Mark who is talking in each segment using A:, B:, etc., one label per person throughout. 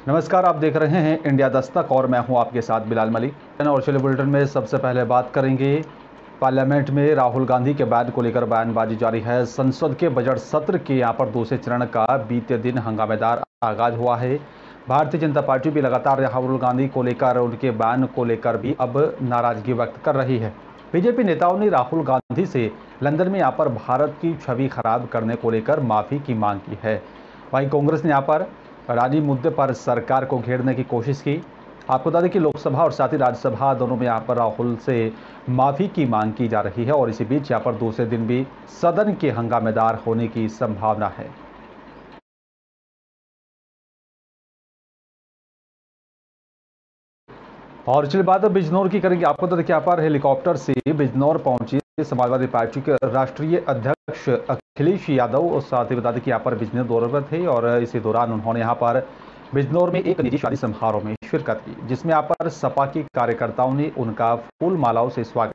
A: नमस्कार, आप देख रहे हैं इंडिया दस्तक और मैं हूं आपके साथ बिलाल मलिक। और चलिए बुलेटिन में सबसे पहले बात करेंगे पार्लियामेंट में राहुल गांधी के बयान को लेकर बयानबाजी जारी है। संसद के बजट सत्र के यहां पर दूसरे चरण का बीते दिन हंगामेदार आगाज हुआ है। भारतीय जनता पार्टी भी लगातार राहुल गांधी को लेकर उनके बयान को लेकर भी अब नाराजगी व्यक्त कर रही है। बीजेपी नेताओं ने राहुल गांधी से लंदन में यहाँ पर भारत की छवि खराब करने को लेकर माफी की मांग की है। वहीं कांग्रेस ने यहाँ पर अडानी मुद्दे पर सरकार को घेरने की कोशिश की। आपको बता दें कि लोकसभा और साथ ही राज्यसभा दोनों में यहाँ पर राहुल से माफी की मांग की जा रही है और इसी बीच यहाँ पर दूसरे दिन भी सदन के हंगामेदार होने की संभावना है। और चलिए बात बिजनौर की करेंगे। आपको तो देखिए यहाँ पर हेलीकॉप्टर से बिजनौर पहुंचे समाजवादी पार्टी के राष्ट्रीय अध्यक्ष अखिलेश यादव और साथ ही बता दें कि यहाँ पर बिजनौर दौरे पर थे और इसी दौरान उन्होंने यहाँ पर बिजनौर में एक निजी शादी समारोह में शिरकत की, जिसमें यहाँ पर सपा के कार्यकर्ताओं ने उनका फूल मालाओं से स्वागत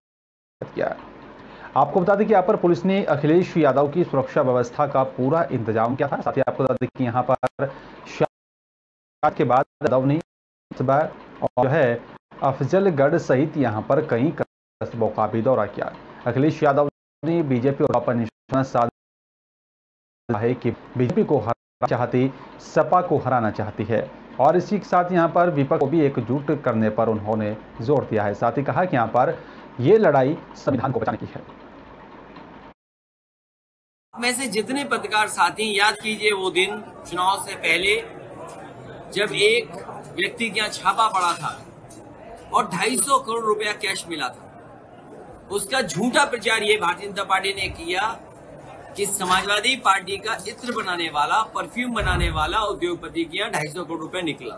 A: किया। आपको बता दें कि यहाँ पर पुलिस ने अखिलेश यादव की सुरक्षा व्यवस्था का पूरा इंतजाम किया था। साथ ही आपको बता दें कि यहाँ पर शादी के बाद यादव ने और जो है अफजलगढ़ सहित यहाँ पर कई कस्बों का भी दौरा किया। अखिलेश यादव ने बीजेपी और पर निशाना साधा है कि बीजेपी को हराना चाहती, सपा को हराना चाहती है और इसी के साथ यहाँ पर विपक्ष को भी एकजुट करने पर उन्होंने जोर दिया है। साथ ही कहा कि यहाँ पर ये लड़ाई संविधान को बचाने की है।
B: में से जितने पत्रकार साथी याद कीजिए वो दिन चुनाव से पहले जब एक व्यक्ति के यहाँ छापा पड़ा था और 250 करोड़ रुपया कैश मिला था। उसका झूठा प्रचार ये भारतीय जनता पार्टी ने किया कि समाजवादी पार्टी का इत्र बनाने वाला, परफ्यूम बनाने वाला उद्योगपति के यहाँ 250 करोड़ रुपया निकला।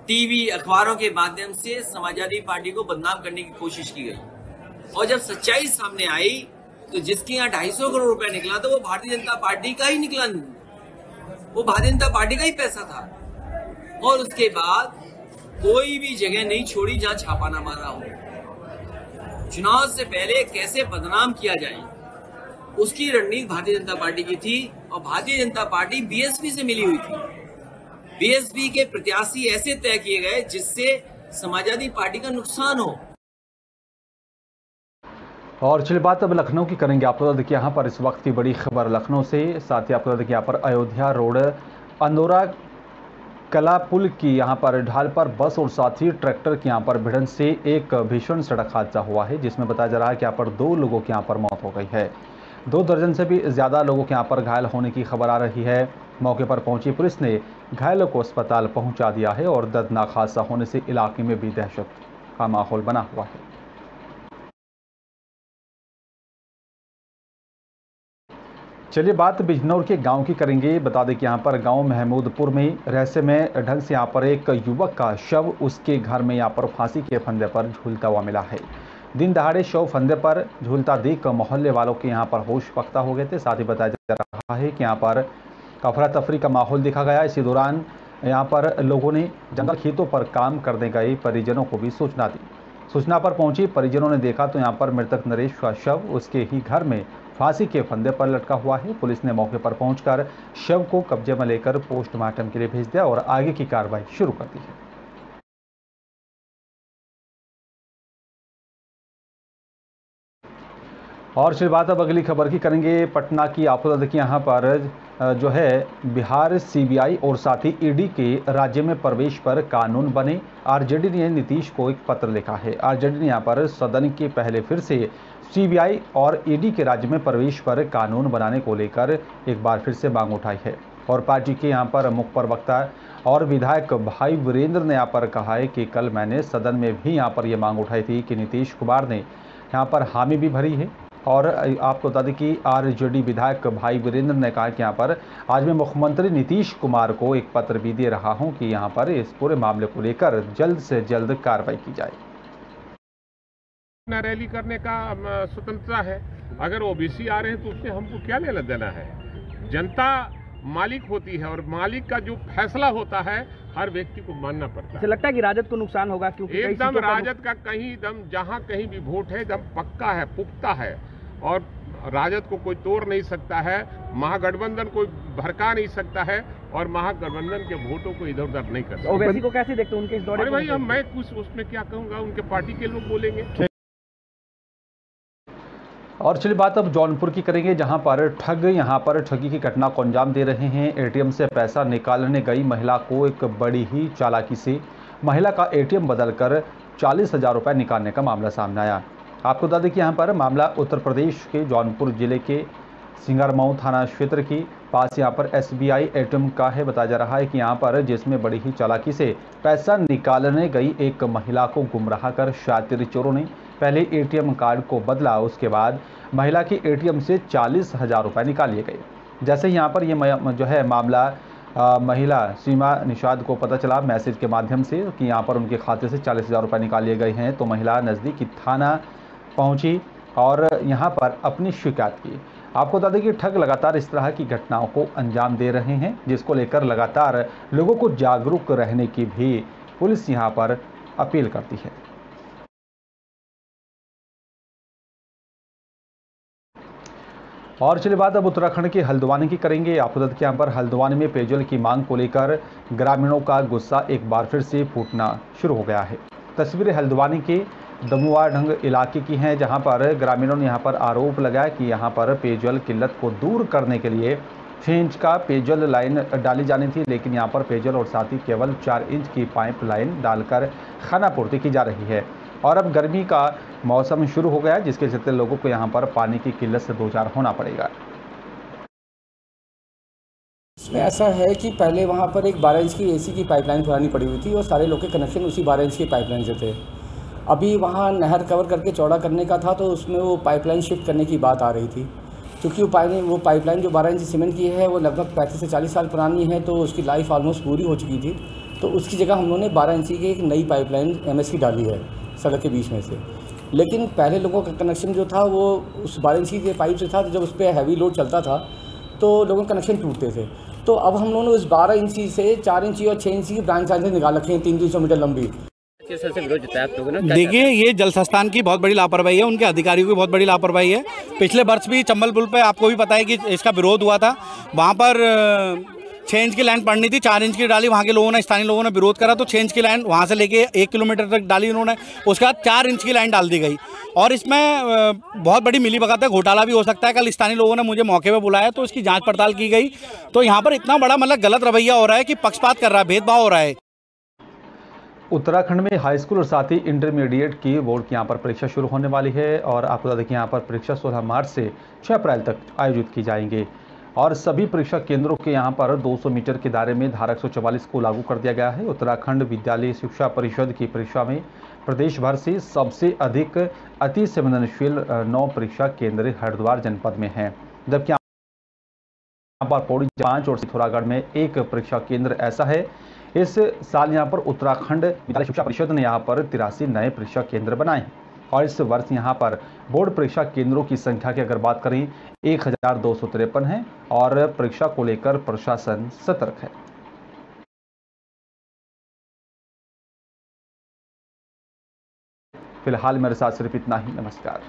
B: टीवी अखबारों के माध्यम से समाजवादी पार्टी को बदनाम करने की कोशिश की गई और जब सच्चाई सामने आई तो जिसके यहाँ 250 करोड़ रुपया निकला था वो भारतीय जनता पार्टी का ही निकला, वो भारतीय जनता पार्टी का ही पैसा था। और उसके बाद कोई भी जगह नहीं छोड़ी जहां छापा ना मारा हो। चुनाव से पहले कैसे बदनाम किया जाए उसकी रणनीति भारतीय जनता पार्टी की थी और भारतीय जनता पार्टी बीएसपी से मिली हुई थी। बीएसपी के प्रत्याशी ऐसे तय किए गए जिससे समाजवादी पार्टी का नुकसान हो।
A: और चलिए बात अब लखनऊ की करेंगे। आपको देखिए यहाँ पर इस वक्त की बड़ी खबर लखनऊ से। साथ ही आपको देखिए यहाँ पर अयोध्या रोड अंदौरा कला पुल की यहाँ पर ढाल पर बस और साथ ही ट्रैक्टर की यहाँ पर भिड़ंत से एक भीषण सड़क हादसा हुआ है, जिसमें बताया जा रहा है कि यहाँ पर 2 लोगों की यहाँ पर मौत हो गई है। 2 दर्जन से भी ज्यादा लोगों के यहाँ पर घायल होने की खबर आ रही है। मौके पर पहुंची पुलिस ने घायलों को अस्पताल पहुंचा दिया है और दर्दनाक हादसा होने से इलाके में भी दहशत का माहौल बना हुआ है। चलिए बात बिजनौर के गांव की करेंगे। बता दें कि यहाँ पर गांव महमूदपुर में रहस्यमय ढंग से यहाँ पर एक युवक का शव उसके घर में यहाँ पर फांसी के फंदे पर झूलता हुआ मिला है। दिन दहाड़े शव फंदे पर झूलता देख मोहल्ले वालों के यहाँ पर होश पख्ता हो गए थे। साथ ही बताया जा रहा है कि यहाँ पर अफरा तफरी का माहौल देखा गया। इसी दौरान यहाँ पर लोगों ने जंगल खेतों पर काम करने गए परिजनों को भी सूचना दी। सूचना पर पहुंची परिजनों ने देखा तो यहाँ पर मृतक नरेश का शव उसके ही घर में फांसी के फंदे पर लटका हुआ है। पुलिस ने मौके पर पहुंचकर शव को कब्जे में लेकर पोस्टमार्टम के लिए भेज दिया और आगे की कार्रवाई शुरू कर दी है। और फिर बात अब अगली खबर की करेंगे पटना की। आपको देखिए यहाँ पर जो है बिहार सीबीआई और साथ ही ईडी के राज्य में प्रवेश पर कानून बने। आरजेडी ने नीतीश को एक पत्र लिखा है। आरजेडी ने यहाँ पर सदन के पहले फिर से सीबीआई और ईडी के राज्य में प्रवेश पर कानून बनाने को लेकर एक बार फिर से मांग उठाई है और पार्टी के यहाँ पर मुख्य प्रवक्ता और विधायक भाई वीरेंद्र ने यहाँ पर कहा है कि कल मैंने सदन में भी यहाँ पर ये मांग उठाई थी कि नीतीश कुमार ने यहाँ पर हामी भी भरी है। और आपको बता दें कि आरजेडी विधायक भाई वीरेंद्र ने कहा कि यहाँ पर आज मैं मुख्यमंत्री नीतीश कुमार को एक पत्र भी दे रहा हूँ कि यहाँ पर इस पूरे मामले को लेकर जल्द से जल्द कार्रवाई की जाए।
C: रैली करने का स्वतंत्रता है। अगर ओबीसी आ रहे हैं तो उससे हमको क्या लेना देना है। जनता मालिक होती है और मालिक का जो फैसला होता है हर व्यक्ति को मानना पड़ता है।
D: लगता है कि राजद को नुकसान होगा क्योंकि
C: एकदम राजद का कहीं एकदम जहां कहीं भी वोट है एकदम पक्का है, पुख्ता है और राजद को कोई तोड़ नहीं सकता है, महागठबंधन कोई भड़का नहीं सकता है और महागठबंधन के वोटों को इधर उधर नहीं कर सकते।
D: ओवैसी को कैसे देखते हो उनके इस दौरे?
C: अरे भाई, मैं कुछ उसमें क्या कहूँगा, उनके पार्टी के लोग बोलेंगे।
A: और चलिए बात अब जौनपुर की करेंगे, जहां पर ठगी की घटना को अंजाम दे रहे हैं। एटीएम से पैसा निकालने गई महिला को एक बड़ी ही चालाकी से महिला का एटीएम बदलकर 40,000 रुपये निकालने का मामला सामने आया। आपको बता दें कि यहां पर मामला उत्तर प्रदेश के जौनपुर जिले के सिंगारमऊ थाना क्षेत्र के पास यहां पर एसबीआई एटीएम का है। बताया जा रहा है कि यहां पर जिसमें बड़ी ही चालाकी से पैसा निकालने गई एक महिला को गुमराह कर शातिर चोरों ने पहले एटीएम कार्ड को बदला, उसके बाद महिला के एटीएम से 40,000 रुपये निकाल लिए गए। जैसे यहाँ पर ये जो है मामला महिला सीमा निषाद को पता चला मैसेज के माध्यम से कि यहाँ पर उनके खाते से 40,000 रुपये निकाल लिए गए हैं, तो महिला नज़दीकी थाना पहुँची और यहाँ पर अपनी शिकायत की। आपको बता दें कि ठग लगातार इस तरह की घटनाओं को अंजाम दे रहे हैं, जिसको लेकर लगातार लोगों को जागरूक रहने की भी पुलिस यहाँ पर अपील करती है। और चलिए बात अब उत्तराखंड के हल्द्वानी की करेंगे। आपको बता दें कि यहाँ पर हल्द्वानी में पेयजल की मांग को लेकर ग्रामीणों का गुस्सा एक बार फिर से फूटना शुरू हो गया है। तस्वीरें हल्द्वानी के दमुआढंग इलाके की हैं, जहां पर ग्रामीणों ने यहां पर आरोप लगाया कि यहां पर पेयजल किल्लत को दूर करने के लिए 6 इंच का पेयजल लाइन डाली जानी थी, लेकिन यहां पर पेयजल और साथ ही केवल 4 इंच की पाइप लाइन डालकर खानापूर्ति की जा रही है। और अब गर्मी का मौसम शुरू हो गया, जिसके चलते लोगों को यहां पर पानी की किल्लत से दो चार होना पड़ेगा।
E: इसमें ऐसा है कि पहले वहाँ पर एक 12 इंच की एसी की पाइपलाइन पुरानी पड़ी हुई थी और सारे लोग के कनेक्शन उसी 12 इंच की पाइपलाइन से थे। अभी वहाँ नहर कवर करके चौड़ा करने का था, तो उसमें वो पाइपलाइन शिफ्ट करने की बात आ रही थी, क्योंकि वो पाइपलाइन जो 12 इंच सीमेंट की है वो लगभग 35 से 40 साल पुरानी है, तो उसकी लाइफ ऑलमोस्ट पूरी हो चुकी थी। तो उसकी जगह हम लोगों ने 12 इंच की एक नई पाइपलाइन MS की डाली है सड़क के बीच में से। लेकिन पहले लोगों का कनेक्शन जो था वो उस 12 इंच के पाइप से था, जब उस पर हैवी लोड चलता था तो लोगों के कनेक्शन टूटते थे। तो अब हम लोगों ने उस 12 इंची से 4 इंची और 6 इंची की ब्रांच लाइन निकाल रखे हैं, 300 मीटर लंबी।
F: देखिए, ये जल संस्थान की बहुत बड़ी लापरवाही है, उनके अधिकारियों की बहुत बड़ी लापरवाही है। पिछले वर्ष भी चंबल पुल पे आपको भी पता है कि इसका विरोध हुआ था। वहाँ पर 6 इंच की लाइन पड़नी थी, 4 इंच की डाली। वहाँ के लोगों ने, स्थानीय लोगों ने विरोध करा, तो 6 इंच की लाइन वहाँ से लेके 1 किलोमीटर तक डाली उन्होंने। उसके बाद 4 इंच की लाइन डाल दी गई और इसमें बहुत बड़ी मिलीभगत है, घोटाला भी हो सकता है। कल स्थानीय लोगों ने मुझे मौके पे बुलाया तो इसकी जांच पड़ताल की गई। तो यहाँ पर इतना बड़ा मतलब गलत रवैया हो रहा है कि पक्षपात कर रहा है, भेदभाव हो रहा है।
A: उत्तराखंड में हाई स्कूल और साथ ही इंटरमीडिएट की बोर्ड की यहाँ पर परीक्षा शुरू होने वाली है और आपको बता दें कि यहाँ पर परीक्षा 16 मार्च से 6 अप्रैल तक आयोजित की जाएंगे और सभी परीक्षा केंद्रों के यहाँ पर 200 मीटर के दायरे में धारा 144 को लागू कर दिया गया है। उत्तराखंड विद्यालय शिक्षा परिषद की परीक्षा में प्रदेश भर से सबसे अधिक अति संवेदनशील 9 परीक्षा केंद्र हरिद्वार जनपद में हैं, जबकि यहाँ पर पौड़ी 5 और पिथौरागढ़ में 1 परीक्षा केंद्र ऐसा है। इस साल यहाँ पर उत्तराखंड विद्यालय शिक्षा परिषद ने यहाँ पर 83 नए परीक्षा केंद्र बनाए हैं और इस वर्ष यहाँ पर बोर्ड परीक्षा केंद्रों की संख्या की अगर बात करें 1253 है और परीक्षा को लेकर प्रशासन सतर्क है। फिलहाल मेरे साथ सिर्फ इतना ही। नमस्कार।